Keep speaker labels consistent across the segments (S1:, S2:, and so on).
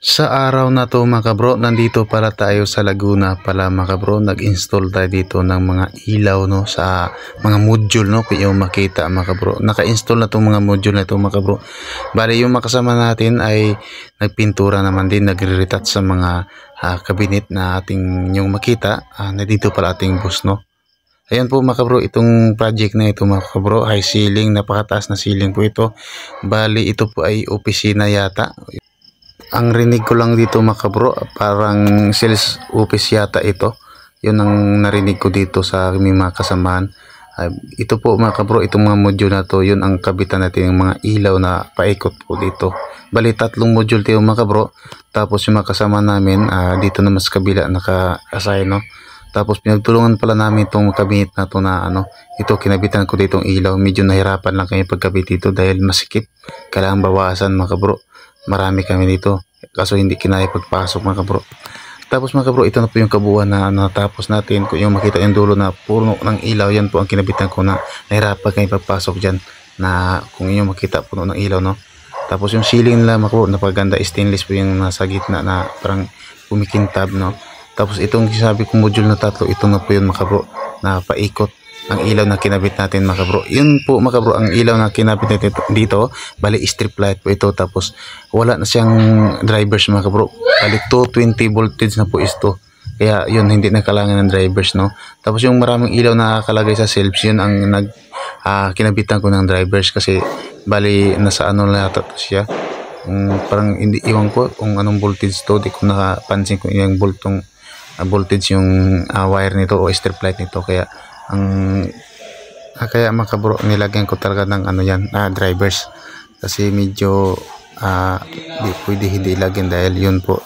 S1: Sa araw na to mga kabro, nandito pala tayo sa Laguna pala mga kabro. Nag-install tayo dito ng mga ilaw no, sa mga module no, kung yung makita mga kabro. Naka-install na itong mga module na ito mga kabro. Bali yung makasama natin ay nagpintura naman din, nagre-retouch sa mga cabinet na ating yung makita. Nandito pala ating boss no. Ayan po mga kabro, itong project na ito mga kabro, high ceiling, napakataas na ceiling po ito. Bali ito po ay opisina yata. Ang rinig ko lang dito mga kabro, parang sales office yata ito. Yun ang narinig ko dito sa aming mga kasamahan. Ito po mga kabro, itong mga module na to, yun ang kabitan natin ng mga ilaw na paikot po dito. Bali tatlong module tayo mga kabro. Tapos yung mga kasama namin dito na mas kabila naka-assign no. Tapos pinagtulungan pala namin itong cabinet na to na ito kinabitan ko dito ng ilaw. Medyo nahirapan lang kami pagkabit dito dahil masikip. Kailangan bawasan mga kabro. Marami kami dito kaso hindi kinaya pagpasok mga kabro. Tapos mga kabro, ito na po yung kabuuan na natapos natin. Kung yung makita yung dulo na puno ng ilaw, yan po ang kinabitan ko na nahirapan kami pagpasok dyan, na kung yung makita puno ng ilaw no. Tapos yung ceiling nila mga kabro, napaganda, stainless po yung nasa gitna na parang kumikintab no. Tapos itong sabi kong module na tatlo, ito na po yun mga kabro, na paikot ang ilaw na kinabit natin mga kabro. Yun po mga kabro, ang ilaw na kinabit natin dito, bali strip light po ito. Tapos wala na siyang drivers mga kabro, bali 220 voltage na po ito. Kaya yun, hindi na kailangan ng drivers no. Tapos yung maraming ilaw na nakalagay sa shelves, yun ang kinabitan ko ng drivers. Kasi bali nasa na yata siya, parang hindi, iwan ko kung anong voltage to, di ko nakapansin kung yung voltage yung wire nito o strip light nito. Kaya kaya mga kabro, nilagyan ko talaga ng drivers, kasi medyo di pwede hindi ilagyan dahil yun po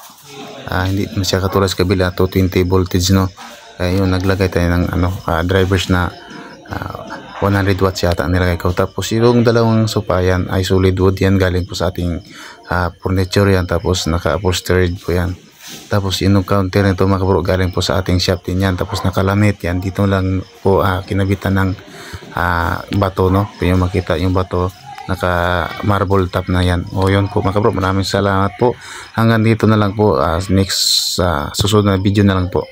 S1: hindi masya katulad sa kabila 220 voltage no. Kaya yun, naglagay tayo ng drivers na 100 watts yata ang nilagay ko. Tapos yung dalawang sofa yan ay solid wood yan, galing po sa ating furniture yan. Tapos naka-upholstered po yan. Tapos yung counter nito mga kabro, galing po sa ating shop din yan. Tapos nakalamit yan, dito lang po kinabitan ng bato no. Kung yung makita yung bato, naka marble top na yan. O yun po mga kabro, maraming salamat po. Hanggang dito na lang po, next susunod na video na lang po.